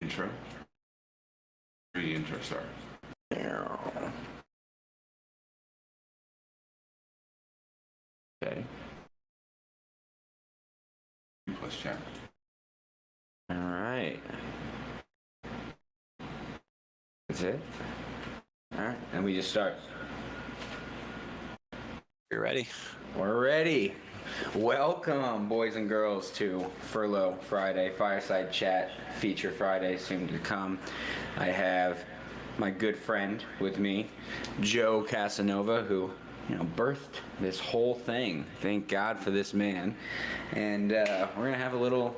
intro. The intro starts. Okay. Plus chat. All right. That's it. All right, and we just start. You're ready. We're ready. Welcome, boys and girls, to Furlough Friday, Fireside Chat, Feature Friday, soon to come. I have my good friend with me, Joe Casanova, who, birthed this whole thing. Thank God for this man. And we're gonna have a little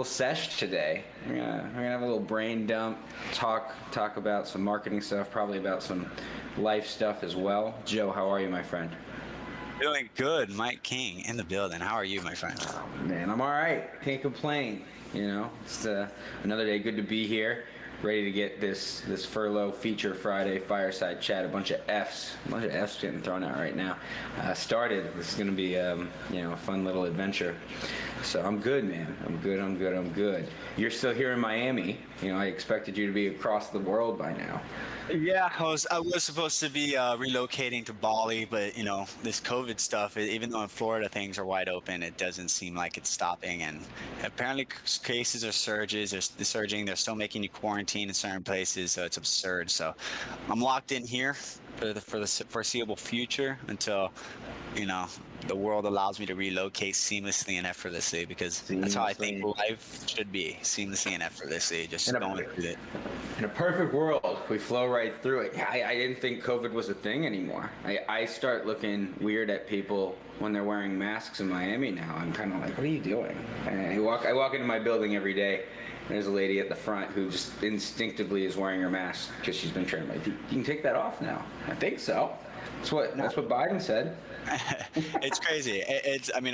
sesh today. We're gonna have a little brain dump, talk about some marketing stuff, probably about some life stuff as well. Joe, how are you, my friend? Doing good. Mike King in the building. How are you, my friend? Man, I'm all right. Can't complain. It's another day. Good to be here. Ready to get this Furlough Feature Friday Fireside Chat. A bunch of F's getting thrown out right now. Started. This is gonna be a fun little adventure. So I'm good, man. I'm good. You're still here in Miami. I expected you to be across the world by now. Yeah, I was supposed to be relocating to Bali, but this COVID stuff, even though in Florida things are wide open, it doesn't seem like it's stopping. And apparently cases are surging. They're still making you quarantine in certain places, so it's absurd. So I'm locked in here for the foreseeable future until the world allows me to relocate seamlessly and effortlessly, because that's how I think life should be, seamlessly and effortlessly, just going through it. In a perfect world, we flow right through it. I didn't think COVID was a thing anymore. I start looking weird at people when they're wearing masks in Miami now. I'm kind of like, what are you doing? And I walk into my building every day. There's a lady at the front who just instinctivally is wearing her mask because she's been trained. Like, you can take that off now. I think so. That's what Biden said. It's crazy.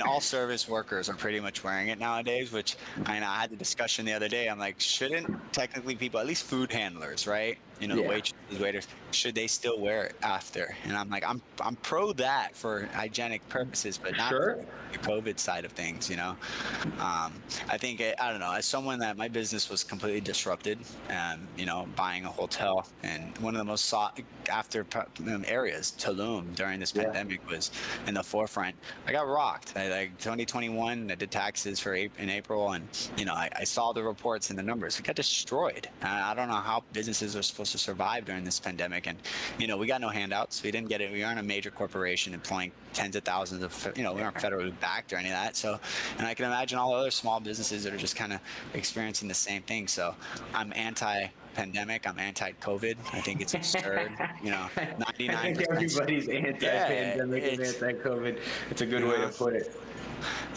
All service workers are pretty much wearing it nowadays, which I had the discussion the other day. I'm like, shouldn't technically people, at least food handlers, right? The waiters, should they still wear it after? And I'm like, I'm pro that for hygienic purposes, but not for the COVID side of things, I think, I don't know, as someone that my business was completely disrupted, buying a hotel, and one of the most sought after areas, Tulum, during this pandemic was in the forefront. I got rocked. Like 2021, I did taxes in April, and I saw the reports and the numbers. We got destroyed. I don't know how businesses are supposed to survive during this pandemic, and we got no handouts. We didn't get it. We aren't a major corporation employing tens of thousands of we aren't federally backed or any of that. So, and I can imagine all other small businesses that are just kind of experiencing the same thing. So I'm anti-pandemic. I'm anti-COVID. I think it's absurd. 99%. I think everybody's anti-pandemic and anti-COVID. It's a good way to put it.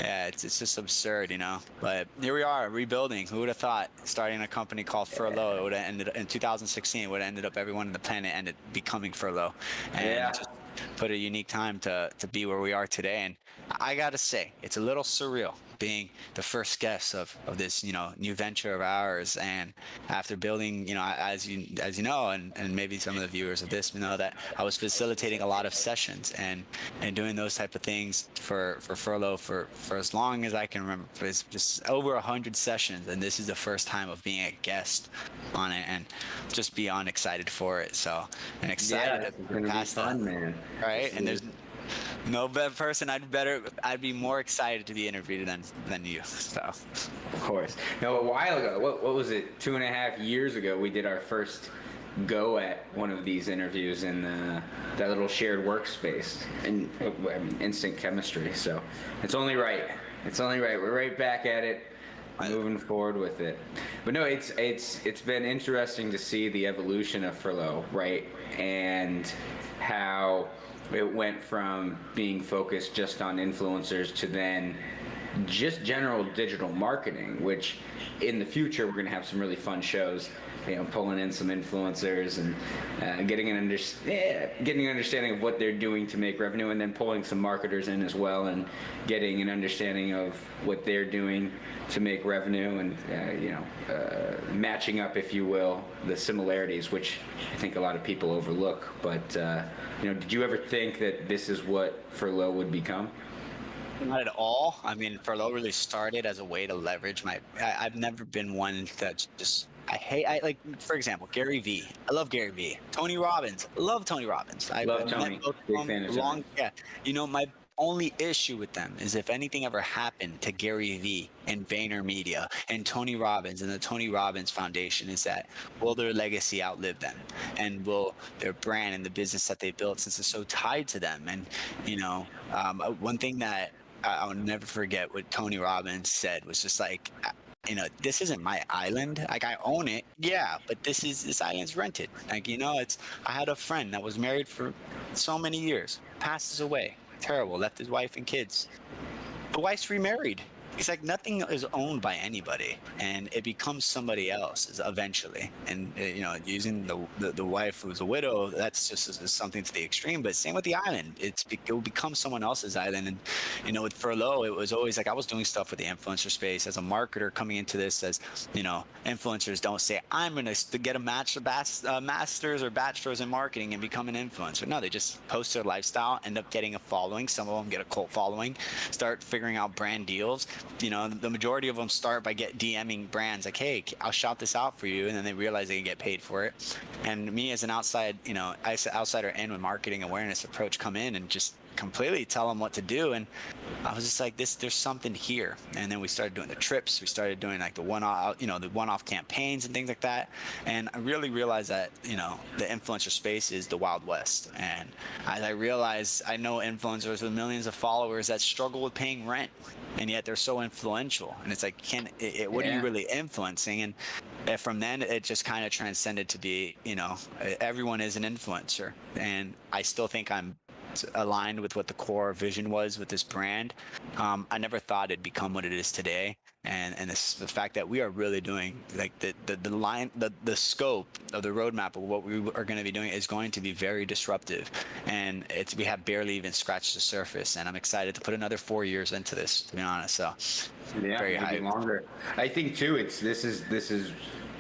Yeah, it's just absurd, But here we are, rebuilding. Who would have thought starting a company called Furlough, it would have ended in 2016, would have ended up everyone on the planet ended becoming Furlough. And just put a unique time to be where we are today. And I gotta say, it's a little surreal being the first guest of this new venture of ours. And after building, as you know, and maybe some of the viewers of this know, that I was facilitating a lot of sessions and doing those type of things for Furlough for as long as I can remember. It's just over 100 sessions, and this is the first time of being a guest on it, and just beyond excited for it. So, and excited to pass that, man. Right? And there's no better person I'd be more excited to be interviewed than you. So, of course. Now, a while ago, what was it? 2.5 years ago, we did our first go at one of these interviews in that little shared workspace, and instant chemistry. So it's only right. We're right back at it, moving forward with it. But no, it's been interesting to see the evolution of Furlough, right? And how it went from being focused just on influencers to then just general digital marketing, which in the future we're going to have some really fun shows, pulling in some influencers and getting an understanding of what they're doing to make revenue, and then pulling some marketers in as well and getting an understanding of what they're doing to make revenue, and matching up, if you will, the similarities, which I think a lot of people overlook. But did you ever think that this is what Furlough would become? Not at all. Furlough really started as a way to leverage I've never been one that just I like, for example, Gary Vee. I love Gary Vee. Tony Robbins. Love Tony Robbins. I Love Tony. met both of Big them fan of Tony. Yeah. You know, my only issue with them is if anything ever happened to Gary Vee and VaynerMedia and Tony Robbins and the Tony Robbins Foundation, is that will their legacy outlive them, and will their brand and the business that they built, since it's so tied to them? And you know, one thing that I'll never forget what Tony Robbins said was just like, you know, this isn't my island. Like, I own it, yeah, but this island's rented. Like, you know, I had a friend that was married for so many years, passes away, terrible, left his wife and kids. The wife's remarried. He's like, nothing is owned by anybody, and it becomes somebody else's eventually. And you know, using the wife who's a widow, that's just something to the extreme. But same with the island, it will become someone else's island. And you know, with Furlough, it was always like, I was doing stuff with the influencer space as a marketer coming into this. As you know, influencers don't say, I'm gonna get a master's or bachelor's in marketing and become an influencer. No, they just post their lifestyle, end up getting a following. Some of them get a cult following, start figuring out brand deals. You know, the majority of them start by DMing brands like, hey, I'll shout this out for you, and then they realize they can get paid for it. And me as an outsider in with marketing awareness approach, come in and just completely tell them what to do. And I was just like, there's something here. And then we started doing the trips, we started doing like the one-off campaigns and things like that. And I really realized that, you know, the influencer space is the Wild West. And as I realized, I know influencers with millions of followers that struggle with paying rent, and yet they're so influential. And it's like, what are you really influencing? And from then, it just kind of transcended to be, you know, everyone is an influencer. And I still think I'm aligned with what the core vision was with this brand. I never thought it'd become what it is today. And the fact that we are really doing, like, the scope of the roadmap of what we are going to be doing is going to be very disruptive, and we have barely even scratched the surface. And I'm excited to put another 4 years into this, to be honest. So yeah, very maybe hyped. longer. I think too, this is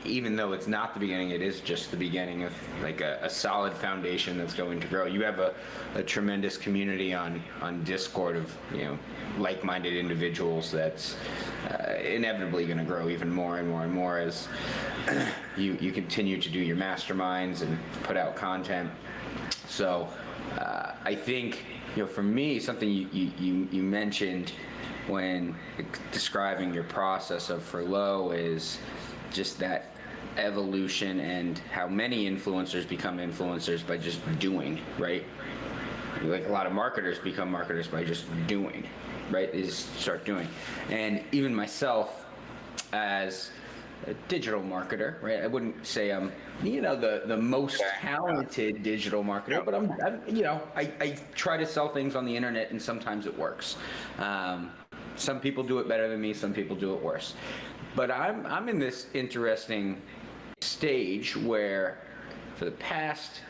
even though it's not the beginning, it is just the beginning of like a solid foundation that's going to grow. You have a tremendous community on Discord of, you know, like-minded individuals that's inevitably going to grow even more and more and more as you continue to do your masterminds and put out content. So I think, you know, for me, something you mentioned when describing your process of Furlough is just that evolution and how many influencers become influencers by just doing, right? Like, a lot of marketers become marketers by just doing, right? They just start doing. And even myself as a digital marketer, right? I wouldn't say I'm, you know, the most talented digital marketer, but I'm you know, I try to sell things on the internet, and sometimes it works. Some people do it better than me, some people do it worse. But I'm in this interesting stage where for the past,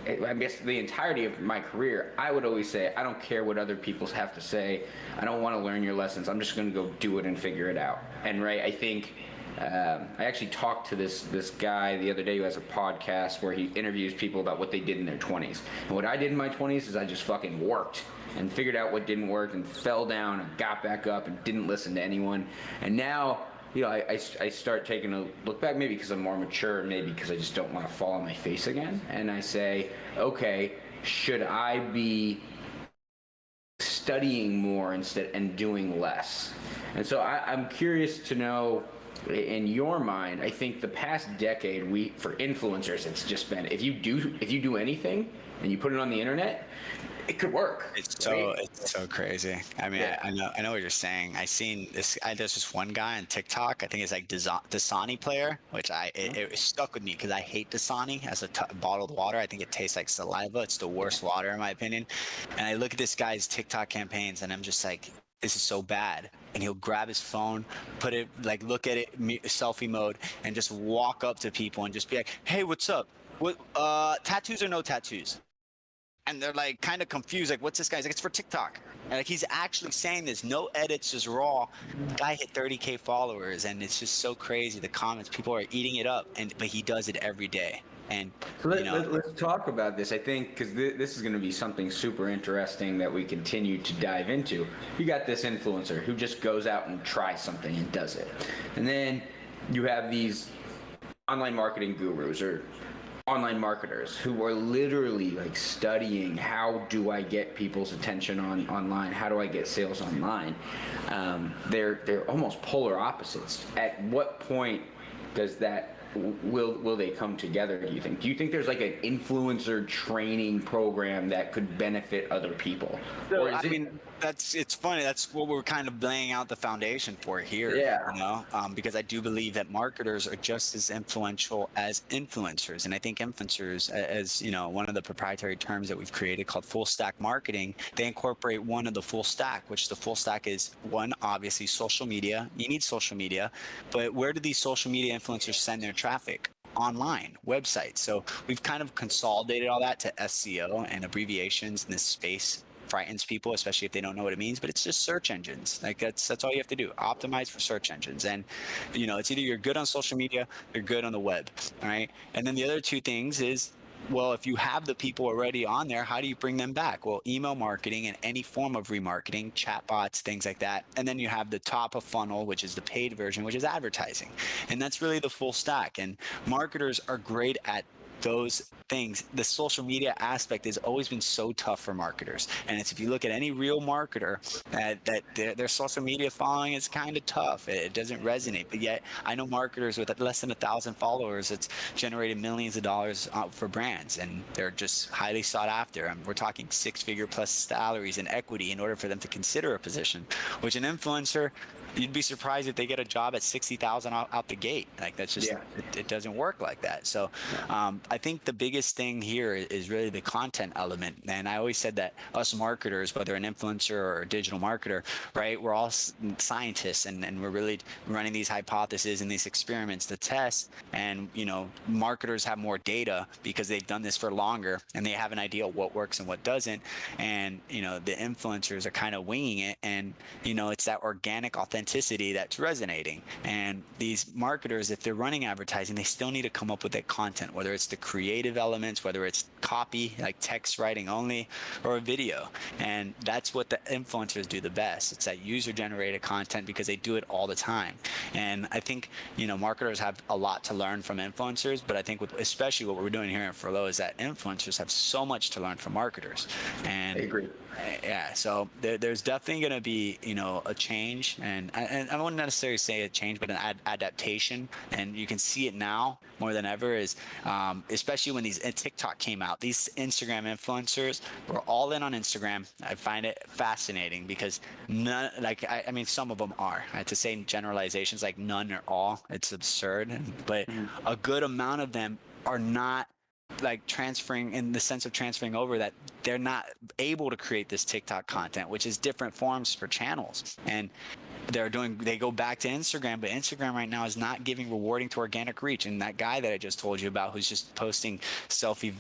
I guess, the entirety of my career, I would always say, I don't care what other people have to say. I don't want to learn your lessons. I'm just going to go do it and figure it out. And right, I think I actually talked to this guy the other day who has a podcast where he interviews people about what they did in their 20s. And what I did in my 20s is I just fucking worked and figured out what didn't work and fell down and got back up and didn't listen to anyone. And now, you know, I start taking a look back, maybe because I'm more mature, maybe because I just don't want to fall on my face again. And I say, okay, should I be studying more instead and doing less? And so I'm curious to know, in your mind, I think the past decade, for influencers, it's just been, if you do anything and you put it on the internet, it could work. It's so crazy. I mean, Yeah. I know what you're saying. I seen this. There's this one guy on TikTok. I think it's like Dasani player, which it stuck with me because I hate Dasani as a bottled water. I think it tastes like saliva. It's the worst water in my opinion. And I look at this guy's TikTok campaigns, and I'm just like, this is so bad. And he'll grab his phone, put it, like, look at it, selfie mode, and just walk up to people and just be like, hey, what's up? What tattoos or no tattoos? And they're like kind of confused, like, what's this guy? He's like, it's for TikTok. And like, he's actually saying this, no edits, just raw. Guy hit 30K followers, and it's just so crazy. The comments, people are eating it up, but he does it every day. And so let's talk about this. I think because this is going to be something super interesting that we continue to dive into. You got this influencer who just goes out and tries something and does it, and then you have these online marketing gurus or online marketers who are literally like studying how do I get people's attention online, how do I get sales online. They're almost polar opposites. At what point does that will they come together, do you think? Do you think there's like an influencer training program that could benefit other people? So, I mean, it's funny. That's what we're kind of laying out the foundation for here. Yeah. You know, because I do believe that marketers are just as influential as influencers. And I think influencers, as you know, one of the proprietary terms that we've created called full stack marketing, they incorporate one of the full stack, which the full stack is one, obviously social media. You need social media, but where do these social media influencers send their traffic? Online websites. So we've kind of consolidated all that to SEO, and abbreviations in this space frightens people, especially if they don't know what it means, but it's just search engines. Like that's all you have to do. Optimize for search engines. And you know, it's either you're good on social media, you're good on the web. All right. And then the other two things is, well, if you have the people already on there, how do you bring them back? Well, email marketing and any form of remarketing, chatbots, things like that. And then you have the top of funnel, which is the paid version, which is advertising. And that's really the full stack. And marketers are great at those things. The social media aspect has always been so tough for marketers, and it's, if you look at any real marketer, that their social media following is kind of tough. It doesn't resonate. But yet I know marketers with less than 1,000 followers that's generated millions of dollars for brands, and they're just highly sought after. And we're talking 6-figure plus salaries and equity in order for them to consider a position, which an influencer, you'd be surprised if they get a job at 60,000 out the gate. Like that's just, it doesn't work like that. So I think the biggest thing here is really the content element. And I always said that us marketers, whether an influencer or a digital marketer, right, we're all scientists, and we're really running these hypotheses and these experiments to test. And, you know, marketers have more data because they've done this for longer, and they have an idea of what works and what doesn't. And, you know, the influencers are kind of winging it. And, you know, it's that organic authenticity that's resonating. And these marketers, if they're running advertising, they still need to come up with that content, whether it's the creative elements, whether it's copy, like text writing only, or a video. And that's what the influencers do the best. It's that user generated content, because they do it all the time. And I think, you know, marketers have a lot to learn from influencers, but I think especially what we're doing here at Furlough is that influencers have so much to learn from marketers. And I agree. Yeah, so there's definitely going to be, you know, a change, and I wouldn't necessarily say a change, but an adaptation. And you can see it now more than ever, is especially when TikTok came out. These Instagram influencers were all in on Instagram. I find it fascinating because none, like I mean, some of them are. To say generalizations like none or all, it's absurd. But a good amount of them are not like transferring, in the sense of transferring over, that they're not able to create this TikTok content, which is different forms for channels. And they go back to Instagram, but Instagram right now is not giving rewarding to organic reach. And that guy that I just told you about, who's just posting selfie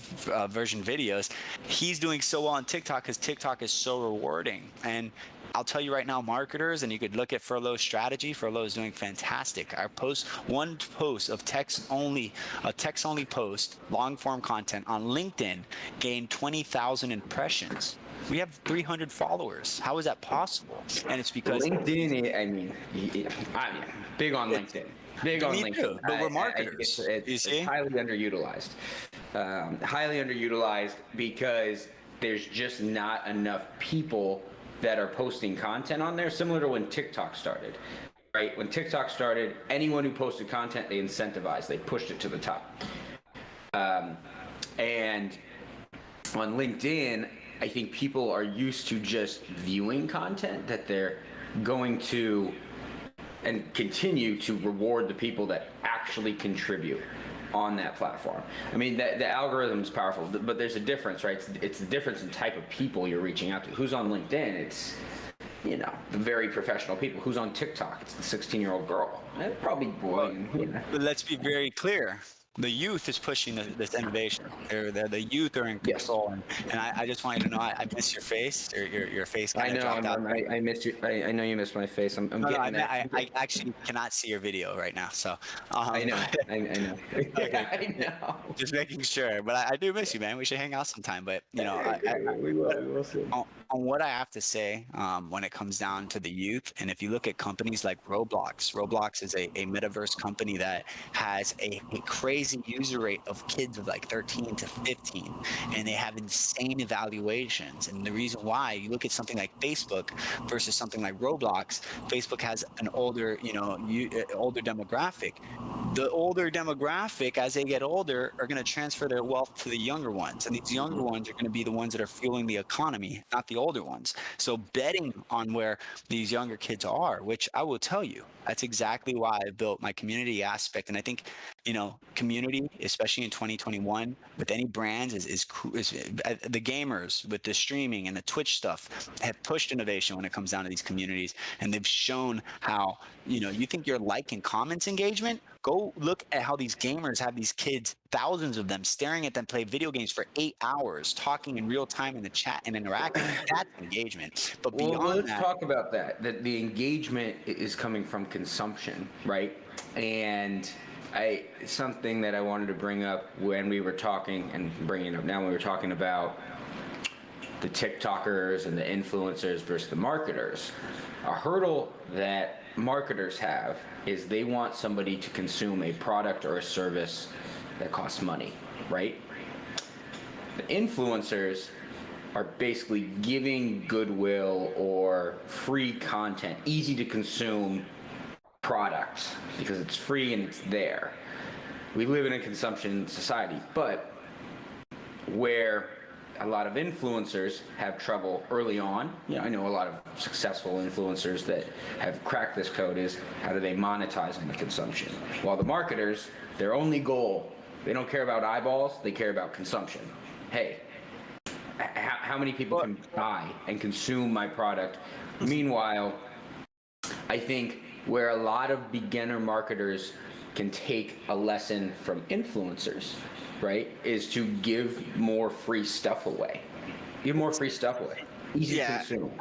version videos, he's doing so well on TikTok because TikTok is so rewarding. And I'll tell you right now, marketers, and you could look at Furlough's strategy. Furlough is doing fantastic. Our one post of a text-only post, long-form content on LinkedIn gained 20,000 impressions. We have 300 followers. How is that possible? And it's because LinkedIn, I mean, I'm big on LinkedIn. Big on LinkedIn. Too, but we're marketers. It's highly underutilized. Highly underutilized because there's just not enough people that are posting content on there, similar to when TikTok started. Right? When TikTok started, anyone who posted content, they incentivized, they pushed it to the top. And on LinkedIn, I think people are used to just viewing content, that they're going to and continue to reward the people that actually contribute on that platform. I mean, the algorithm is powerful, but there's a difference, right? It's the difference in type of people you're reaching out to. Who's on LinkedIn? It's, you know, the very professional people. Who's on TikTok? It's the 16-year-old girl. Probably boy. But let's be very clear. the youth is pushing this innovation. The youth are in Yes. control, and I just want you to know I miss your face. Your face I kind of know. dropped out. I missed you. I know you missed my face. I'm No, getting there. I actually cannot see your video right now. So, I know. I know. okay, I know. just making sure. But I do miss you, man. We should hang out sometime. But We will. We will soon. on what I have to say, when it comes down to the youth, and if you look at companies like Roblox is a metaverse company that has a crazy user rate of kids of like 13 to 15, and they have insane evaluations. And the reason why, you look at something like Facebook versus something like Roblox, Facebook has an older, older demographic. The older demographic, as they get older, are going to transfer their wealth to the younger ones, and these younger ones are going to be the ones that are fueling the economy, not the older ones. So betting on where these younger kids are, which I will tell you, that's exactly why I built my community aspect. And I think, community, especially in 2021, with any brands, is the gamers with the streaming and the Twitch stuff have pushed innovation when it comes down to these communities, and they've shown how, you think your like and comments engagement. Go look at how these gamers have these kids, thousands of them, staring at them play video games for 8 hours, talking in real time in the chat and interacting. That's engagement. But beyond Well, let's that, talk about that. That the engagement is coming from consumption, right? And something that I wanted to bring up when we were talking, and bringing up now when we were talking about the TikTokers and the influencers versus the marketers. A hurdle that marketers have is they want somebody to consume a product or a service that costs money, right? The influencers are basically giving goodwill or free content, easy to consume products because it's free and it's there. We live in a consumption society, but where a lot of influencers have trouble early on. I know a lot of successful influencers that have cracked this code is how do they monetize on the consumption? While the marketers, their only goal, they don't care about eyeballs, they care about consumption. Hey, how many people can buy and consume my product? Meanwhile, I think where a lot of beginner marketers can take a lesson from influencers, right, is to give more free stuff away. Give more free stuff away. Easy to consume.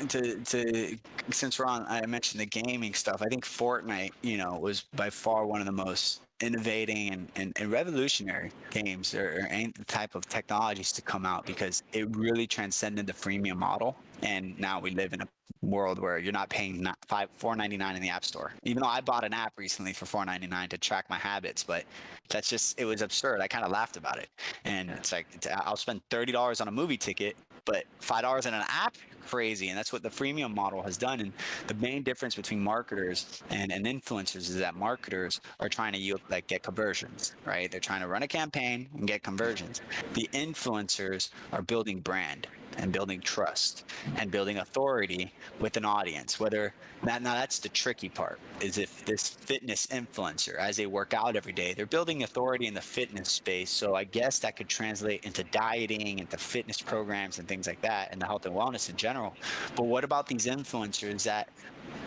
To since we're on, I mentioned the gaming stuff. I think Fortnite, was by far one of the most innovating and revolutionary games or any type of technologies to come out, because it really transcended the freemium model. And now we live in a world where you're not paying $4.99 in the App Store. Even though I bought an app recently for $4.99 to track my habits, but it was absurd. I kind of laughed about it. And it's like, I'll spend $30 on a movie ticket, but $5 in an app? Crazy. And that's what the freemium model has done. And the main difference between marketers and influencers is that marketers are trying to get conversions, right? They're trying to run a campaign and get conversions. The influencers are building brand and building trust and building authority with an audience. Now that's the tricky part, is if this fitness influencer, as they work out every day, they're building authority in the fitness space. So I guess that could translate into dieting, into fitness programs and things like that, and the health and wellness in general. But what about these influencers that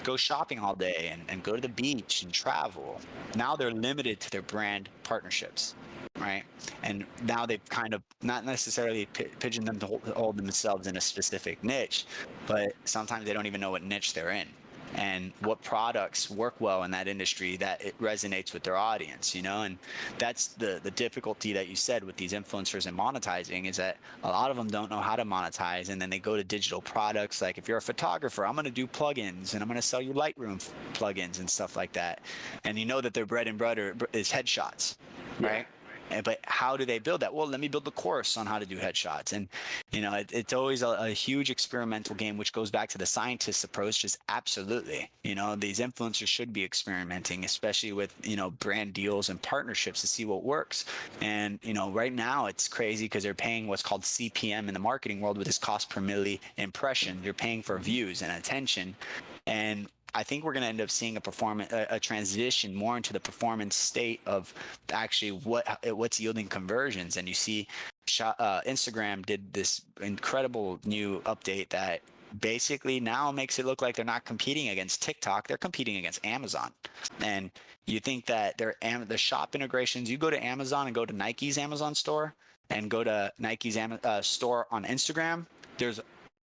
go shopping all day and go to the beach and travel? Now they're limited to their brand partnerships, right? And now they've kind of not necessarily pigeoned them to hold themselves in a specific niche, but sometimes they don't even know what niche they're in and what products work well in that industry that it resonates with their audience, and that's the difficulty that you said with these influencers and monetizing, is that a lot of them don't know how to monetize, and then they go to digital products. Like if you're a photographer, I'm going to do plugins and I'm going to sell you Lightroom plugins and stuff like that, and that their bread and butter is headshots, right? But how do they build that? Well, let me build the course on how to do headshots. And, it's always a huge experimental game, which goes back to the scientist's approach. Just absolutely, these influencers should be experimenting, especially with, brand deals and partnerships to see what works. And, right now it's crazy because they're paying what's called CPM in the marketing world, which is cost per milli impression. You're paying for views and attention. And I think we're going to end up seeing a transition more into the performance state of actually what's yielding conversions. And you see Instagram did this incredible new update that basically now makes it look like they're not competing against TikTok, they're competing against Amazon. And you think that the shop integrations, you go to Amazon and go to Nike's Amazon store and go to Nike's store on Instagram, there's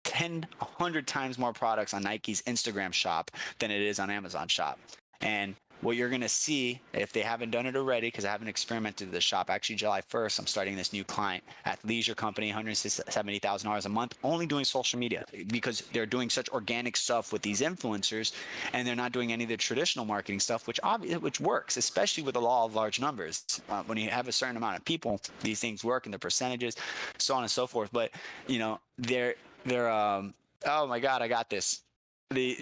100 times more products on Nike's Instagram shop than it is on Amazon shop. And what you're going to see, if they haven't done it already, because I haven't experimented with the shop, actually July 1st, I'm starting this new client at leisure company, $170,000 a month, only doing social media, because they're doing such organic stuff with these influencers, and they're not doing any of the traditional marketing stuff, which works, especially with the law of large numbers. When you have a certain amount of people, these things work, and the percentages, so on and so forth. But, you know, they're oh my God, I got this. I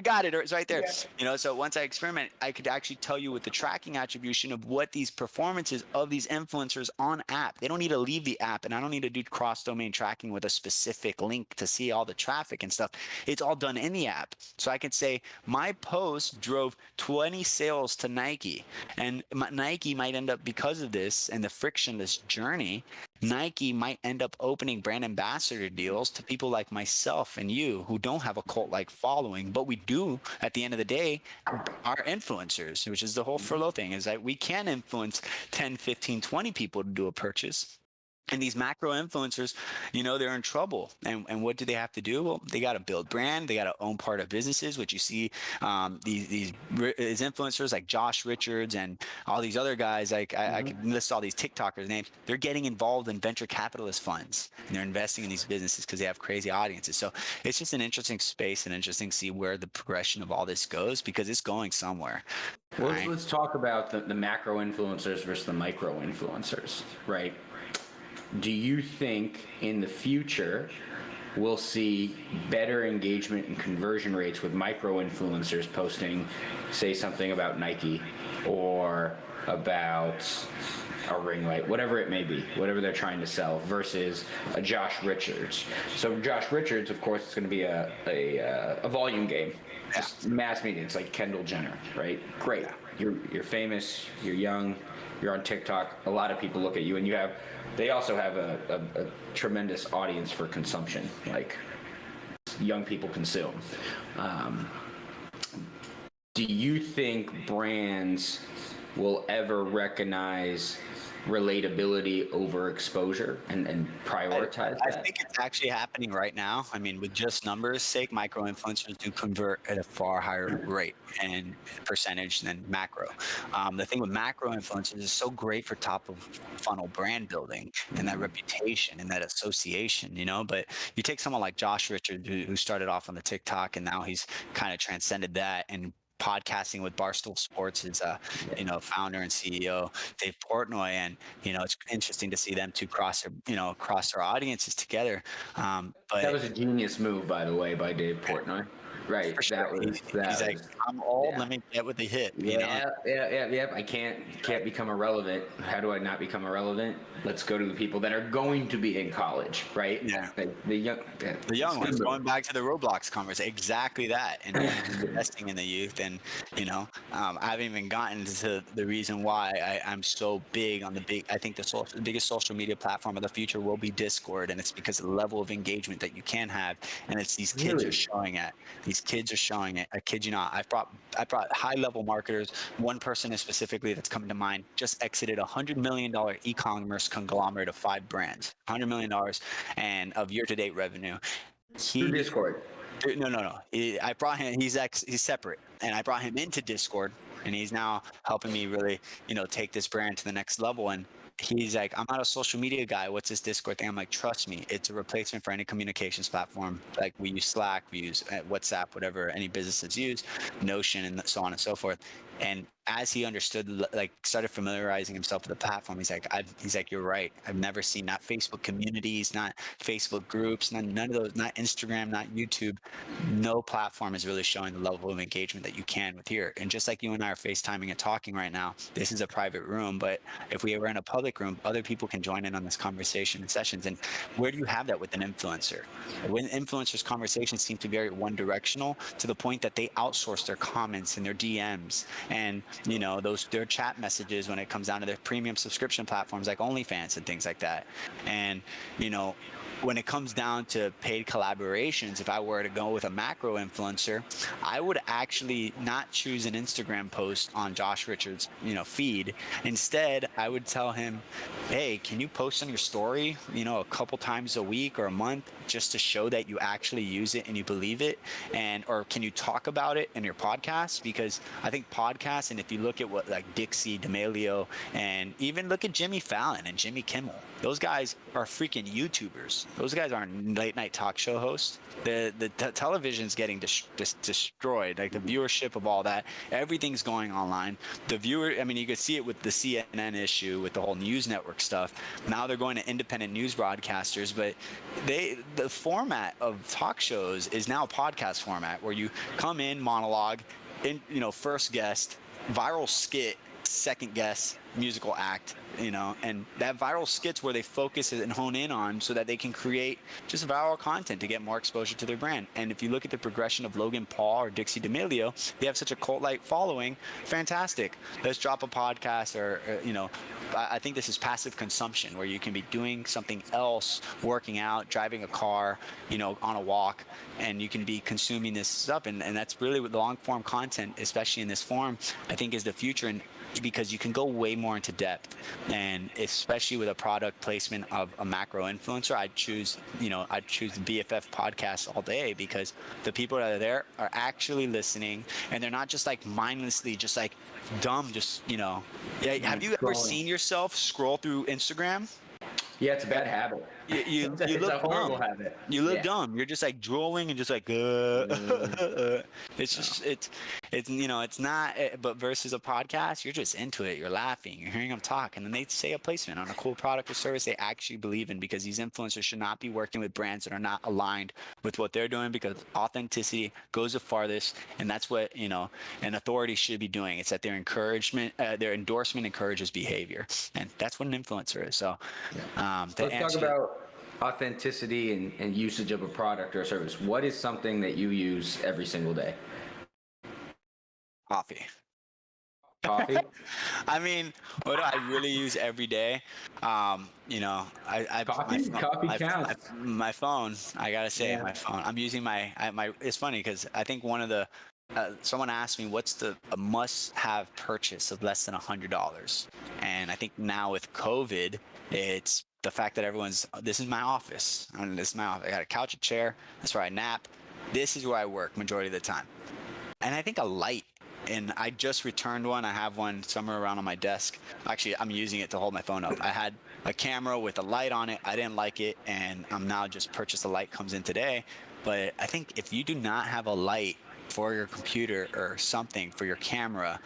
got it. It's right there. Yeah. You know, so once I experiment, I could actually tell you with the tracking attribution of what these performances of these influencers on app. They don't need to leave the app, and I don't need to do cross-domain tracking with a specific link to see all the traffic and stuff. It's all done in the app. So I could say my post drove 20 sales to Nike, and Nike might end up, because of this and the frictionless journey, Nike might end up opening brand ambassador deals to people like myself and you who don't have a cult-like following, but we do, at the end of the day, are influencers, which is the whole Furlough thing, is that we can influence 10, 15, 20 people to do a purchase. And these macro influencers, you know, they're in trouble. And what do they have to do? Well, they got to build brand. They got to own part of businesses, which you see these influencers like Josh Richards and all these other guys. Like I could list all these TikTokers' names. They're getting involved in venture capitalist funds. And they're investing in these businesses because they have crazy audiences. So it's just an interesting space and interesting to see where the progression of all this goes, because it's going somewhere. Well, let's talk about the macro influencers versus the micro influencers, right? Do you think in the future we'll see better engagement and conversion rates with micro influencers posting, say, something about Nike or about a ring light, whatever it may be, whatever they're trying to sell, versus a Josh Richards? So Josh Richards, of course, it's going to be a volume game, just mass media. It's like Kendall Jenner, right? Great. You're famous, you're young, you're on TikTok. A lot of people look at you, and they also have a tremendous audience for consumption, like young people consume. Do you think brands will ever recognize relatability over exposure and prioritize that? I think it's actually happening right now. I mean, with just numbers sake, micro influencers do convert at a far higher rate and percentage than macro. The thing with macro influencers is so great for top of funnel brand building and that reputation and that association, you know. But you take someone like Josh Richards, who started off on the TikTok, and now he's kind of transcended that and podcasting with Barstool Sports, his founder and CEO Dave Portnoy, and it's interesting to see them two cross their audiences together. But that was a genius move, by the way, by Dave Portnoy. Right. For sure. He's like, I'm old. Let me get with the hit. Yeah. I can't become irrelevant. How do I not become irrelevant? Let's go to the people that are going to be in college, right? Yeah. The young ones. Going back to the Roblox conversation, exactly that, and investing in the youth. And I haven't even gotten to the reason why I'm so big on I think the biggest social media platform of the future will be Discord, and it's because of the level of engagement that you can have, and it's these kids are showing it. These kids are showing it. I kid you not. I brought high-level marketers. One person is specifically that's coming to mind. Just exited $100 million e-commerce conglomerate of 5 brands. $100 million and of year-to-date revenue. Through Discord. No. I brought him. He's separate, and I brought him into Discord, and he's now helping me really, take this brand to the next level. And he's like, I'm not a social media guy. What's this Discord thing? I'm like, trust me, it's a replacement for any communications platform. Like, we use Slack, we use WhatsApp, whatever any businesses use, Notion, and so on and so forth. And as he understood, started familiarizing himself with the platform, he's like, you're right. I've never seen not Facebook communities, not Facebook groups, none of those, not Instagram, not YouTube. No platform is really showing the level of engagement that you can with here. And just like you and I are FaceTiming and talking right now, this is a private room, but if we were in a public room, other people can join in on this conversation and sessions. And where do you have that with an influencer? When influencers' conversations seem to be very one-directional, to the point that they outsource their comments and their DMs and their chat messages when it comes down to their premium subscription platforms like OnlyFans and things like that. And when it comes down to paid collaborations, if I were to go with a macro influencer, I would actually not choose an Instagram post on Josh Richards, feed. Instead, I would tell him, hey, can you post on your story, a couple times a week or a month, just to show that you actually use it and you believe it? Or can you talk about it in your podcast? Because I think podcasts, and if you look at what like Dixie D'Amelio, and even look at Jimmy Fallon and Jimmy Kimmel, those guys are freaking YouTubers. Those guys aren't late night talk show hosts. The television's getting destroyed. Like the viewership of all that, everything's going online. You could see it with the CNN issue, with the whole news network stuff. Now they're going to independent news broadcasters, but the format of talk shows is now podcast format, where you come in, monologue, first guest, viral skit, second guest, musical act, and that viral skits where they focus and hone in on, so that they can create just viral content to get more exposure to their brand. And if you look at the progression of Logan Paul or Dixie D'Amelio, they have such a cult-like following. Fantastic. Let's drop a podcast, or I think this is passive consumption, where you can be doing something else, working out, driving a car, on a walk, and you can be consuming this stuff. And that's really what the long form content, especially in this form, I think is the future. And because you can go way more into depth, and especially with a product placement of a macro influencer, I'd choose the BFF podcast all day, because the people that are there are actually listening, and they're not just like mindlessly, just like dumb, have you ever seen yourself scroll through Instagram? Yeah, it's a bad habit. You It's look a horrible dumb. habit. You look dumb. You're just like drooling and just like, it's just, it's not, but versus a podcast, you're just into it. You're laughing, you're hearing them talk, and then they say a placement on a cool product or service they actually believe in, because these influencers should not be working with brands that are not aligned with what they're doing, because authenticity goes the farthest. And that's what, an authority should be doing. It's that their endorsement encourages behavior. And that's what an influencer is. So, Let's talk about authenticity and usage of a product or a service. What is something that you use every single day? Coffee. Coffee? I mean, what do I really use every day? Coffee counts. My phone. I gotta say, my phone. I'm using my. It's funny because I think one of the. Someone asked me what's a must-have purchase of less than $100, and I think now with COVID, it's the fact that this is my office. This is my office. I got a couch, a chair. That's where I nap. This is where I work majority of the time. And I think a light, and I just returned one. I have one somewhere around on my desk. Actually, I'm using it to hold my phone up. I had a camera with a light on it. I didn't like it, and I'm now just purchased a light, comes in today. But I think if you do not have a light for your computer or something for your camera,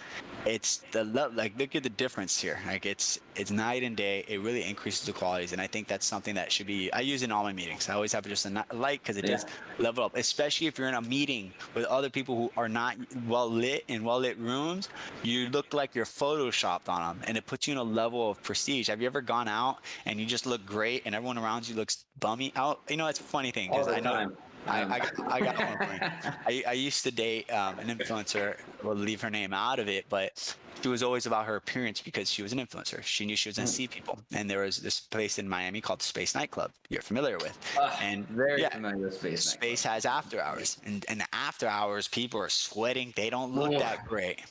it's look at the difference here. Like it's night and day. It really increases the qualities, and I think that's something that should be. I use it in all my meetings. I always have just a light, because it does level up, especially if you're in a meeting with other people who are not well lit in well lit rooms. You look like you're photoshopped on them, and it puts you in a level of prestige. Have you ever gone out and you just look great, and everyone around you looks bummy out? It's a funny thing, because I know. I got one point. I used to date an influencer. We'll leave her name out of it, but it was always about her appearance, because she was an influencer. She knew she was going to see people. And there was this place in Miami called Space Nightclub you're familiar with. And very familiar with Space Nightclub. Space has after hours. And after hours, people are sweating. They don't look that great.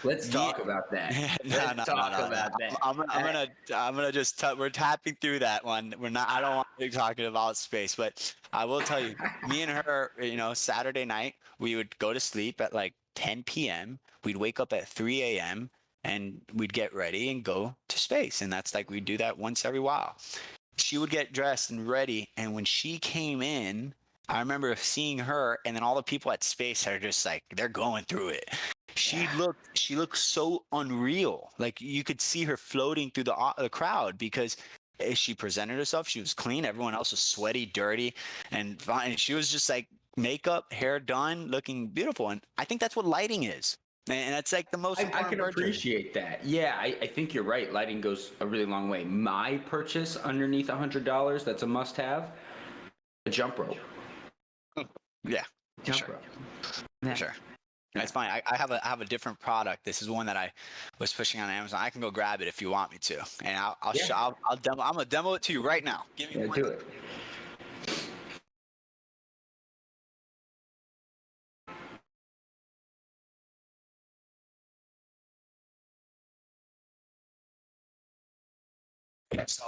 Let's talk about that. Let's talk about that. I'm gonna just we're tapping through that one. We're not. I don't want to be talking about space, but I will tell you, me and her, Saturday night we would go to sleep at like 10 p.m. We'd wake up at 3 a.m. and we'd get ready and go to space, and that's like we'd do that once every while. She would get dressed and ready, and when she came in, I remember seeing her, and then all the people at space are just like they're going through it. She looked so unreal. Like you could see her floating through the crowd, because as she presented herself, she was clean. Everyone else was sweaty, dirty, and she was just like makeup, hair done, looking beautiful. And I think that's what lighting is. And that's like the most important. I can appreciate that. Yeah, I think you're right. Lighting goes a really long way. My purchase underneath $100, that's a must-have, a jump rope. Yeah, jump rope. For sure. It's fine. I have a different product. This is one that I was pushing on Amazon. I can go grab it if you want me to, and I'll demo. I'm gonna demo it to you right now. Give me one. Do it. So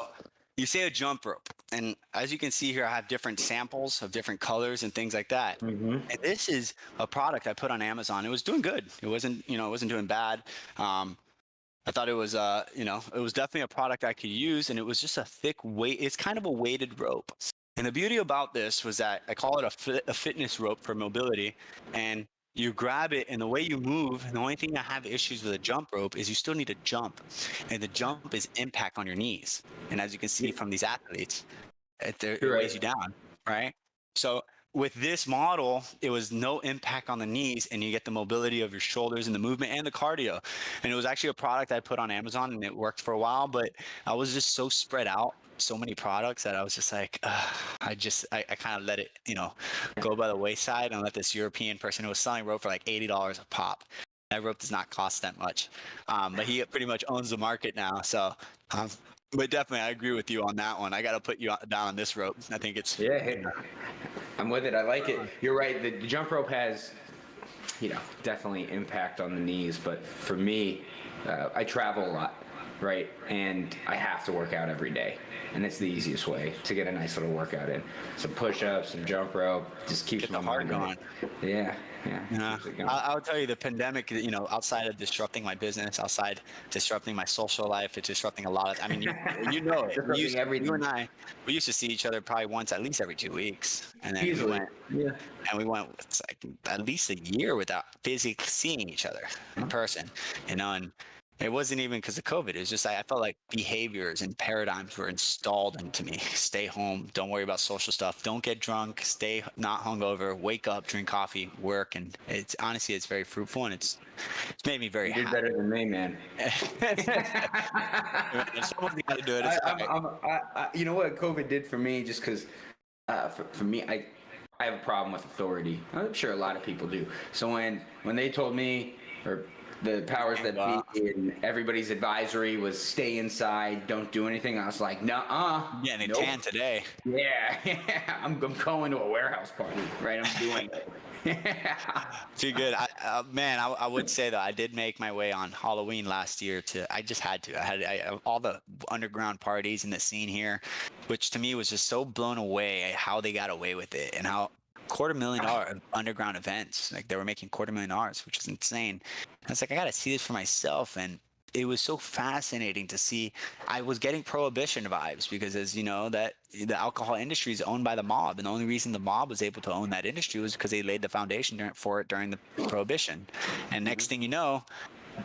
you say a jump rope, and as you can see here, I have different samples of different colors and things like that. Mm-hmm. And this is a product I put on Amazon. It was doing good. It wasn't, it wasn't doing bad. I thought it was, it was definitely a product I could use, and it was just a thick weight. It's kind of a weighted rope. And the beauty about this was that I call it a fitness rope for mobility, and you grab it, and the way you move, and the only thing I have issues with a jump rope is you still need to jump, and the jump is impact on your knees. And as you can see from these athletes, it weighs you down, right? So with this model, it was no impact on the knees, and you get the mobility of your shoulders and the movement and the cardio. And it was actually a product I put on Amazon, and it worked for a while, but I was just so spread out, so many products, that I was just like, I kind of let it, go by the wayside, and let this European person who was selling rope for like $80 a pop. That rope does not cost that much, but he pretty much owns the market now. So, but definitely, I agree with you on that one. I got to put you down on this rope. I think it's I'm with it. I like it. You're right. The jump rope has, definitely impact on the knees. But for me, I travel a lot, right? And I have to work out every day. And it's the easiest way to get a nice little workout in. Some push-ups, some jump rope, just keeps the heart going. Yeah. I'll tell you, the pandemic, outside of disrupting my business, outside disrupting my social life, it's disrupting a lot of, you know it. You and I, we used to see each other probably once, at least every 2 weeks. And then we went it's like at least a year without physically seeing each other in person, and it wasn't even because of COVID. It was just I felt like behaviors and paradigms were installed into me. Stay home. Don't worry about social stuff. Don't get drunk. Stay not hungover. Wake up, drink coffee, work. And it's honestly, it's very fruitful, and it's made me very happy. You did better than me, man. Someone's got to do it. You know what COVID did for me? Just because for me, I have a problem with authority. I'm sure a lot of people do. So when they told me, or the powers that be and everybody's advisory was stay inside, don't do anything, I was like, nuh-uh. Yeah, and tan today. Yeah, I'm going to a warehouse party, right? I'm doing it. Too good. I would say though, I did make my way on Halloween last year I just had to. I had all the underground parties in the scene here, which to me was just so blown away at how they got away with it, and how $250,000 underground events, like they were making $250,000, which is insane. I was like, I got to see this for myself. And it was so fascinating to see. I was getting prohibition vibes because, as you know, that the alcohol industry is owned by the mob, and the only reason the mob was able to own that industry was because they laid the foundation for it during the prohibition. And next thing you know,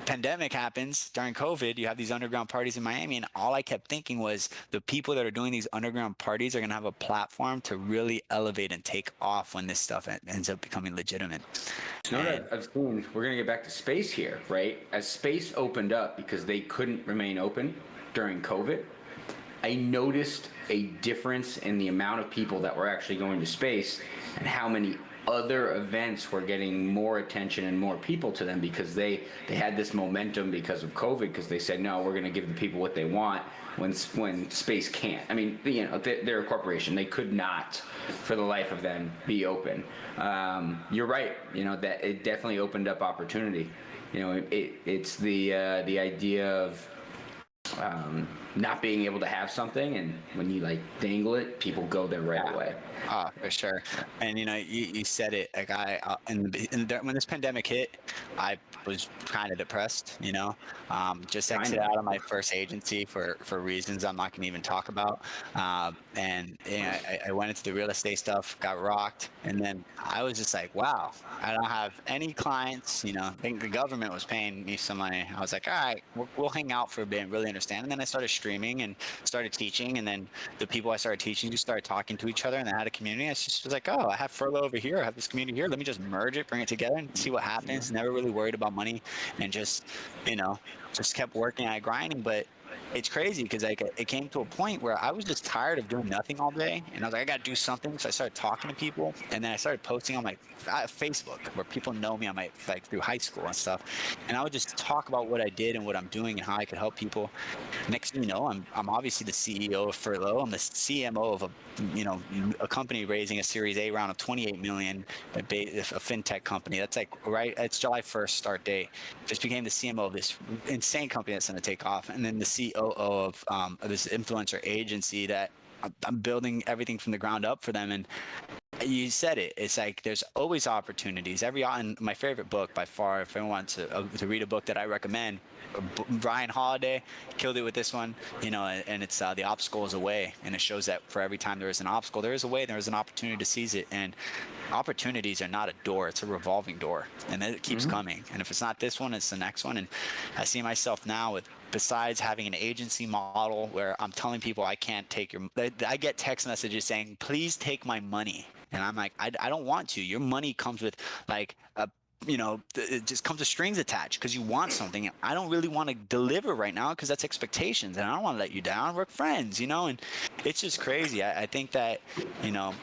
pandemic happens during COVID, you have these underground parties in Miami, and all I kept thinking was the people that are doing these underground parties are going to have a platform to really elevate and take off when this stuff ends up becoming legitimate. I've seen, we're going to get back to space here, right? As space opened up because they couldn't remain open during COVID, I noticed a difference in the amount of people that were actually going to space, and how many other events were getting more attention and more people to them because they had this momentum because of COVID, because they said, no, we're going to give the people what they want when space can't. I mean, they're a corporation. They could not, for the life of them, be open. You're right. That it definitely opened up opportunity. It's the idea of not being able to have something, and when you dangle it, people go there right away. For sure. And you said it, like when this pandemic hit, I was kind of depressed, just exited out of my first agency for reasons I'm not going to even talk about. And I went into the real estate stuff, got rocked. And then I was just like, wow, I don't have any clients, I think the government was paying me some money. I was like, all right, we'll hang out for a bit and really understand. And then I started streaming and started teaching. And then the people I started teaching just started talking to each other, and I had a community. I just was like, oh, I have Furlough over here. I have this community here. Let me just merge it, bring it together, and see what happens. Never really worried about money, and just kept working at grinding. But it's crazy because it came to a point where I was just tired of doing nothing all day, and I was like, I gotta do something. So I started talking to people, and then I started posting on my Facebook, where people know me on my through high school and stuff, and I would just talk about what I did and what I'm doing and how I could help people. Next thing you know, I'm obviously the CEO of Furlough. I'm the CMO of a company raising a Series A round of $28 million, a fintech company. That's it's July 1st start date. Just became the CMO of this insane company that's going to take off, and then the COO of this influencer agency that I'm building everything from the ground up for them. And you said it. It's like there's always opportunities. And my favorite book by far, if anyone wants to read a book that I recommend, Ryan Holiday killed it with this one, and it's The Obstacle is a Way, and it shows that for every time there is an obstacle, there is a way, there is an opportunity to seize it. And opportunities are not a door, it's a revolving door, and it keeps coming. And if it's not this one, it's the next one. And I see myself now with, besides having an agency model where I'm telling people I can't take I get text messages saying, please take my money. And I'm like, I don't want to. Your money comes with like it just comes with strings attached because you want something. I don't really want to deliver right now because that's expectations, and I don't want to let you down. We're friends, and it's just crazy. I think that,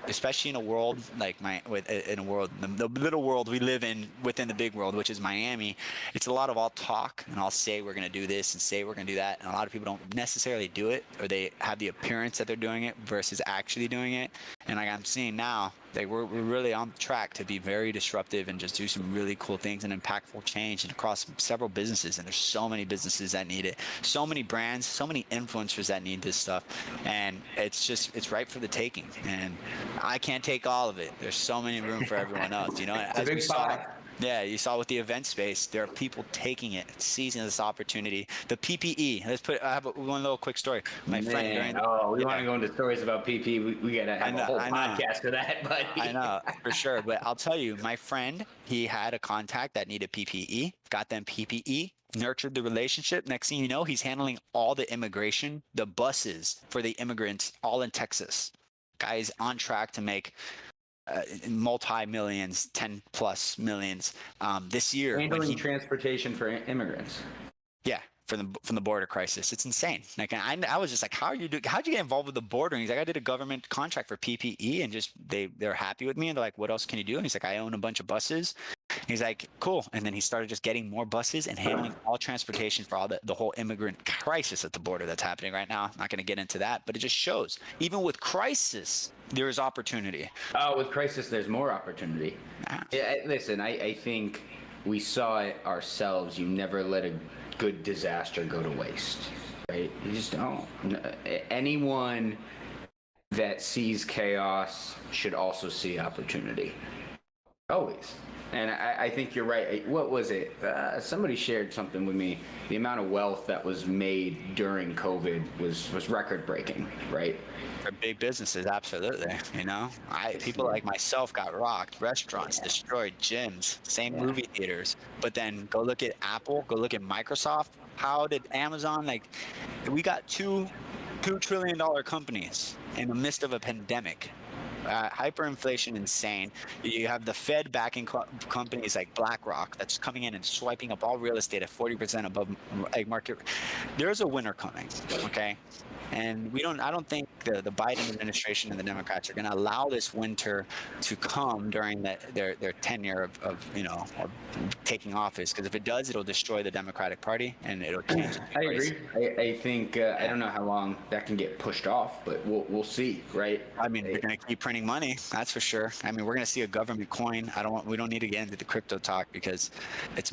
especially in a world like in a world, the little world we live in within the big world, which is Miami, it's a lot of all talk, and I'll say we're going to do this and say we're going to do that, and a lot of people don't necessarily do it, or they have the appearance that they're doing it versus actually doing it. And like I'm seeing now, we're really on track to be very disruptive and just do some really cool things and impactful change, and across several businesses. And there's so many businesses that need it, so many brands, so many influencers that need this stuff, and it's right for the taking. And I can't take all of it. There's so many room for everyone else. As we saw. Yeah, you saw with the event space, there are people taking it, seizing this opportunity. The PPE. I have one little quick story. My friend. We want to go into stories about PPE. We gotta have a whole podcast for that, buddy. I know, for sure. But I'll tell you, my friend, he had a contact that needed PPE. Got them PPE. Nurtured the relationship. Next thing you know, he's handling all the immigration, the buses for the immigrants, all in Texas. Guy's on track to make multi-millions, 10 plus millions this year. Handling transportation for immigrants. Yeah, from the border crisis. It's insane. Like, I was just like, how'd you get involved with the border? And he's like, I did a government contract for PPE, and just they're happy with me, and they're like, what else can you do? And he's like, I own a bunch of buses. He's like, cool. And then he started just getting more buses and handling all transportation for all the whole immigrant crisis at the border that's happening right now. I'm not going to get into that, but it just shows, even with crisis, there is opportunity. Oh, with crisis, there's more opportunity. Yeah, listen, I think we saw it ourselves. You never let a good disaster go to waste, right? You just don't. Anyone that sees chaos should also see opportunity. Always. And I think you're right. What was it? Somebody shared something with me. The amount of wealth that was made during COVID was record breaking, right? For big businesses, absolutely. People like myself got rocked. Restaurants destroyed, gyms, same movie theaters. But then go look at Apple, go look at Microsoft. How did Amazon, we got $2 trillion companies in the midst of a pandemic. Hyperinflation, insane. You have the Fed backing companies like BlackRock that's coming in and swiping up all real estate at 40% above market. There's a winner coming, okay? And I don't think the Biden administration and the Democrats are going to allow this winter to come during their tenure of taking office, because if it does, it'll destroy the Democratic Party and it'll change. I agree. I think I don't know how long that can get pushed off, but we'll see, right? I mean, they're going to keep printing money, that's for sure. I mean, we're going to see a government coin. We don't need to get into the crypto talk because it's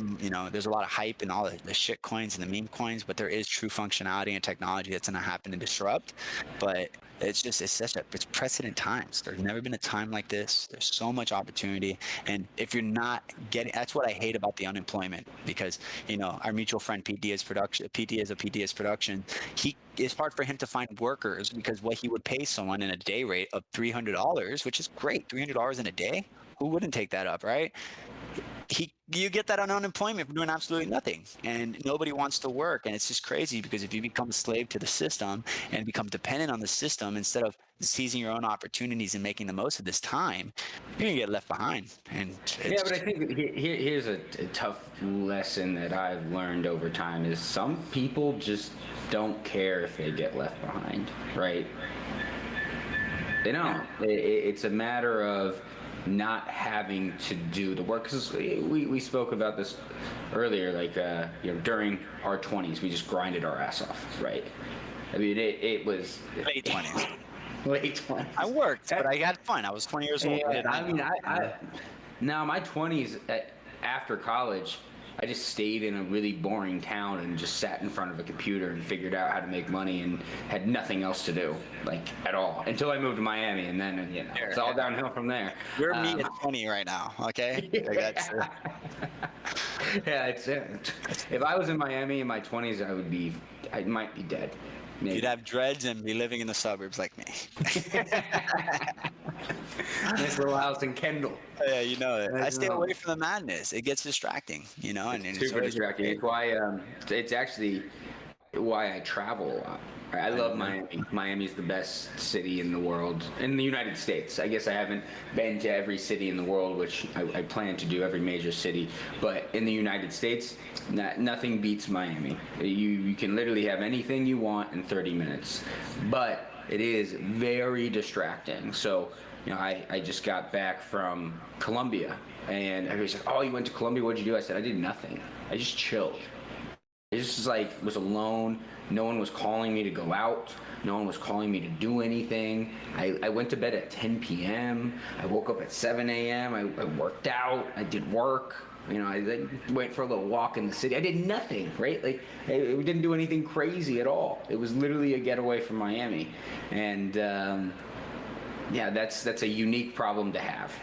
there's a lot of hype in all the shit coins and the meme coins, but there is true functionality and technology that's going to happen to disrupt. But it's precedent times. There's never been a time like this. There's so much opportunity, and if you're not getting, that's what I hate about the unemployment, because our mutual friend Pete Diaz Production, it's hard for him to find workers, because what he would pay someone in a day rate of $300, which is great, $300 in a day, who wouldn't take that up, right? You get that on unemployment for doing absolutely nothing, and nobody wants to work. And it's just crazy, because if you become a slave to the system and become dependent on the system instead of seizing your own opportunities and making the most of this time, you're gonna get left behind. And but I think here's a tough lesson that I've learned over time is some people just don't care if they get left behind, right? They don't. It's a matter of not having to do the work, because we spoke about this earlier, during our 20s we just grinded our ass off, right? I mean, it was late 20s. Late 20s. I worked, but I had fun. I was 20 years old. I now my 20s after college, I just stayed in a really boring town and just sat in front of a computer and figured out how to make money and had nothing else to do, like at all, until I moved to Miami, and then it's all downhill from there. You're me at 20 right now, okay? Like, that's, Yeah, if I was in Miami in my 20s, I might be dead. Maybe. you'd have dreads and be living in the suburbs like me. Nice little house in Kendall. Yeah, you know it. I stay away from the madness. It gets distracting, you know, and it's Super always- distracting. It's why it's actually why I travel a lot. I love Miami. Miami's the best city in the world, in the United States. I guess I haven't been to every city in the world, which I plan to do, every major city. But in the United States, nothing beats Miami. You can literally have anything you want in 30 minutes. But it is very distracting. So, I just got back from Colombia, and everybody's like, "Oh, you went to Colombia? What'd you do?" I said, "I did nothing. I just chilled." It just was alone. No one was calling me to go out. No one was calling me to do anything. I went to bed at 10 p.m. I woke up at 7 a.m. I worked out. I did work. I went for a little walk in the city. I did nothing, right? Like, we didn't do anything crazy at all. It was literally a getaway from Miami. And, that's a unique problem to have.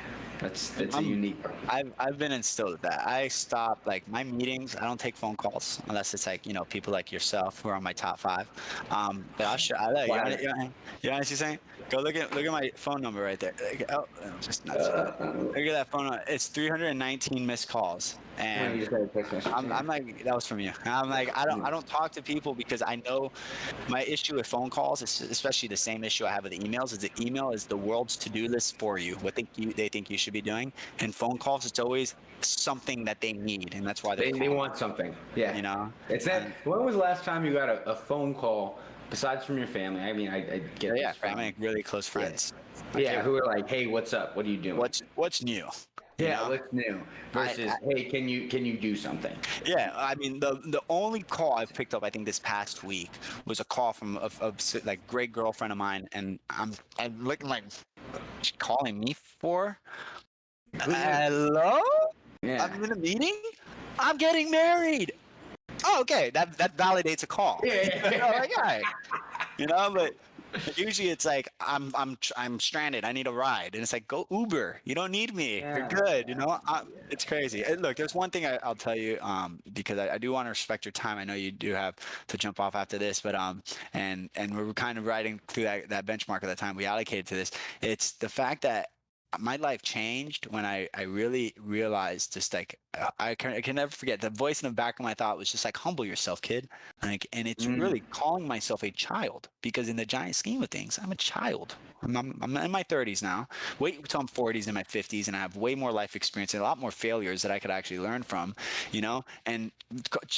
That's a unique problem. I've been instilled with that. I stop, like, my meetings. I don't take phone calls unless it's like, people like yourself who are on my top 5. But I'll show. You know what I'm saying? Go look at my phone number right there. Oh, just nuts. Look at that phone number. It's 319 missed calls. And You just got a text message. I'm like, that was from you. I'm like, I don't talk to people because I know my issue with phone calls, especially the same issue I have with emails, is the email is the world's to-do list for you, what they think you should be doing. And phone calls, it's always something that they need, and that's why They want something. Yeah. It's that. When was the last time you got a phone call besides from your family? I mean, I get Yeah, this from- family, like really close friends. Yeah, who are like, "Hey, what's up? What are you doing?" What's new? Yeah, what's new? Versus, "Hey, can you do something?" Yeah, I mean, the only call I've picked up, I think, this past week was a call from a like great girlfriend of mine, and I'm looking like, she calling me for? Hello? Yeah. I'm in a meeting. I'm getting married. Oh, okay, that validates a call. Yeah. Like, all right. But usually it's like I'm stranded. I need a ride, and it's like, go Uber. You don't need me. Yeah. You're good. It's crazy. And look, there's one thing I'll tell you, because I do want to respect your time. I know you do have to jump off after this, but and we were kind of riding through that benchmark at the time we allocated to this. It's the fact that my life changed when I really realized, just like, I can never forget, the voice in the back of my thought was just like, humble yourself, kid. Like, and it's really calling myself a child, because in the giant scheme of things, I'm a child. I'm in my 30s now. Wait until I'm 40s and my 50s, and I have way more life experience and a lot more failures that I could actually learn from, and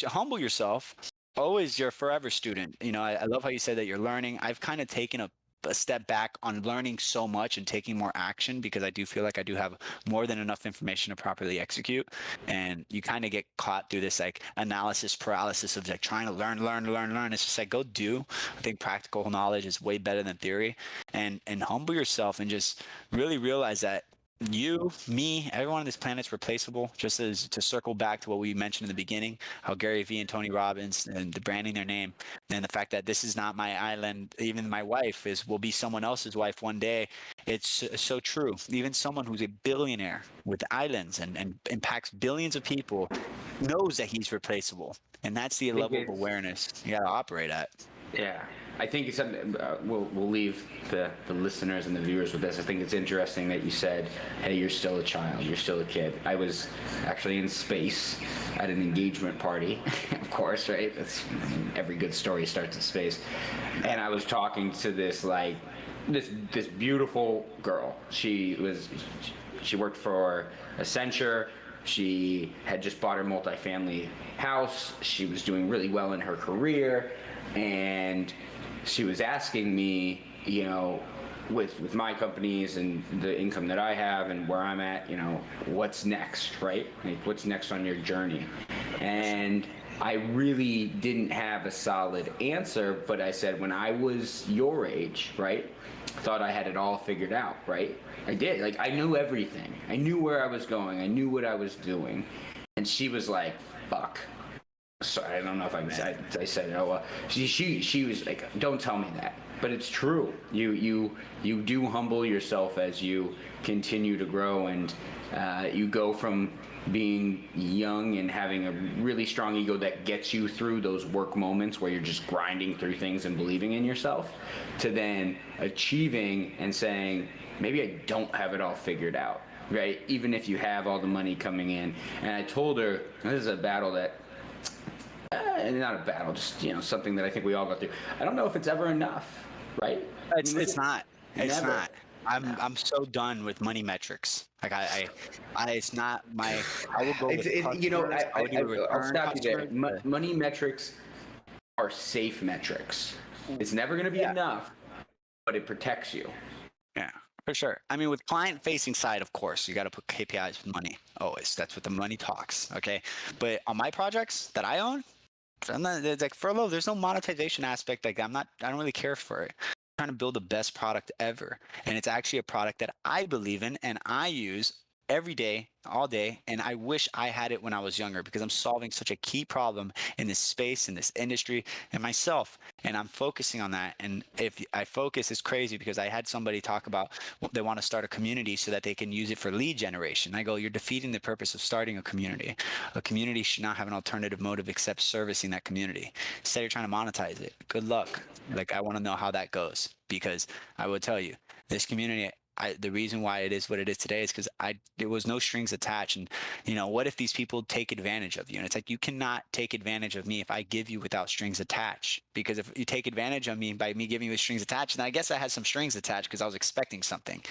humble yourself. Always your forever student. I love how you said that you're learning. I've kind of taken a step back on learning so much and taking more action, because I do feel like I do have more than enough information to properly execute. And you kind of get caught through this like analysis paralysis of like trying to learn. It's just like, go do. I think practical knowledge is way better than theory, and humble yourself and just really realize that you, me, everyone on this planet's replaceable. Just as to circle back to what we mentioned in the beginning, how Gary Vee and Tony Robbins and the branding their name, and the fact that this is not my island. Even my wife will be someone else's wife one day. It's so true. Even someone who's a billionaire with islands and impacts billions of people knows that he's replaceable, and that's the level of awareness you got to operate at. Yeah, I think it's something we'll leave the listeners and the viewers with this. I think it's interesting that you said, "Hey, you're still a child. You're still a kid." I was actually in space at an engagement party, of course, right? Every good story starts in space. And I was talking to this beautiful girl. She worked for Accenture. She had just bought her multifamily house. She was doing really well in her career. And she was asking me, with my companies and the income that I have and where I'm at, what's next, right? Like, what's next on your journey? And I really didn't have a solid answer, but I said, when I was your age, right, I thought I had it all figured out, right? I did. Like, I knew everything. I knew where I was going. I knew what I was doing. And she was like, fuck. Sorry, I don't know if I said it. Oh, well. She was like, don't tell me that. But it's true. You do humble yourself as you continue to grow, and you go from being young and having a really strong ego that gets you through those work moments where you're just grinding through things and believing in yourself, to then achieving and saying, maybe I don't have it all figured out, right? Even if you have all the money coming in. And I told her, this is a battle that, not a battle, just, something that I think we all go through. I don't know if it's ever enough, right? It's not. It's Never. not. I'm so done with money metrics. Like I it's not my. I will go with customers. I'll stop you there. Money metrics are safe metrics. It's never going to be enough, but it protects you. Yeah, for sure. I mean, with client-facing side, of course, you got to put KPIs with money. Always. That's what the money talks. Okay, but on my projects that I own, it's like Furlough. There's no monetization aspect. Like I don't really care for it. Trying to build the best product ever, and it's actually a product that I believe in and I use every day, all day, and I wish I had it when I was younger, because I'm solving such a key problem in this space, in this industry, and myself, and I'm focusing on that. And if I focus, it's crazy, because I had somebody talk about they want to start a community so that they can use it for lead generation. I go, you're defeating the purpose of starting a community. A community should not have an alternative motive except servicing that community. Instead, you're trying to monetize it. Good luck. Like, I want to know how that goes, because I will tell you, this community, the reason why it is what it is today is because there was no strings attached. And what if these people take advantage of you? And it's like, you cannot take advantage of me if I give you without strings attached. Because if you take advantage of me by me giving you with strings attached, then I guess I had some strings attached because I was expecting something.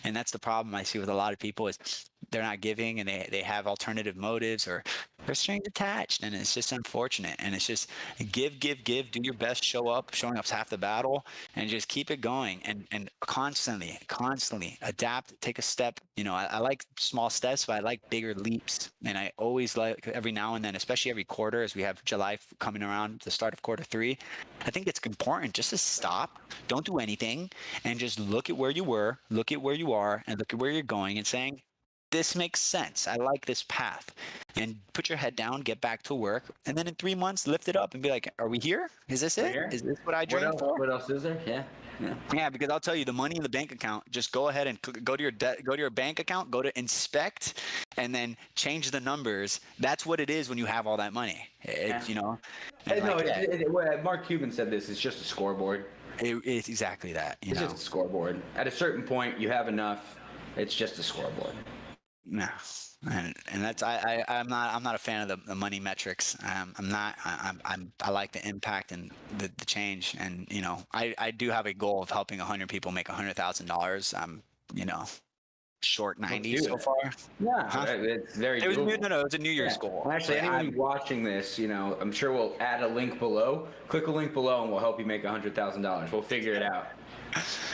And that's the problem I see with a lot of people, is they're not giving, and they have alternative motives, or they're strings attached, and it's just unfortunate. And it's just give, do your best, show up. Showing up's half the battle, and just keep it going, and constantly adapt, take a step. I like small steps, but I like bigger leaps. And I always like, every now and then, especially every quarter, as we have July coming around, the start of quarter 3, I think it's important just to stop, don't do anything, and just look at where you were, look at where you are, and look at where you're going, and saying, this makes sense. I like this path. And put your head down, get back to work, and then in 3 months, lift it up and be like, are we here? Is this it? Is this what I dreamed for? What else is there? Yeah, because I'll tell you, the money in the bank account, just go ahead and go to your bank account, go to inspect, and then change the numbers. That's what it is when you have all that money. Mark Cuban said this, it's just a scoreboard. It's exactly that. It's just a scoreboard. At a certain point, you have enough. It's just a scoreboard. No, and that's I'm not a fan of the money metrics. I like the impact and the change, and I do have a goal of helping 100 people make $100,000. Short 90 so far. Yeah, it's very. It was it's a New Year's goal. Well, actually, anyone watching this, I'm sure we'll add a link below. Click a link below, and we'll help you make $100,000. We'll figure it out.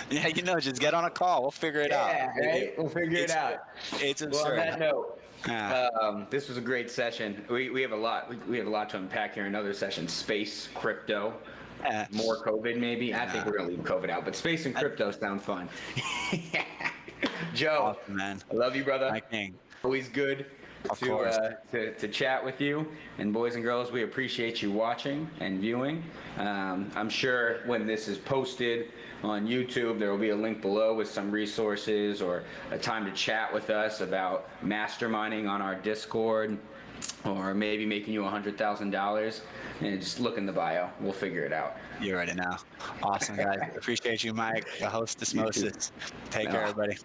Yeah, just get on a call. We'll figure it out. Yeah, right? We'll figure it out. It's absurd. Well, on that note, this was a great session. We have a lot. We have a lot to unpack here. Another session: space, crypto, more COVID, maybe. I think we're gonna leave COVID out, but space and crypto sound fun. Joe, awesome, man. I love you, brother. My king. Always good to chat with you. And boys and girls, we appreciate you watching and viewing. I'm sure when this is posted on YouTube, there will be a link below with some resources or a time to chat with us about masterminding on our Discord, or maybe making you $100,000. And just look in the bio. We'll figure it out. You already know. Awesome, guys. Appreciate you, Mike, the hostess Moses. Take care, everybody.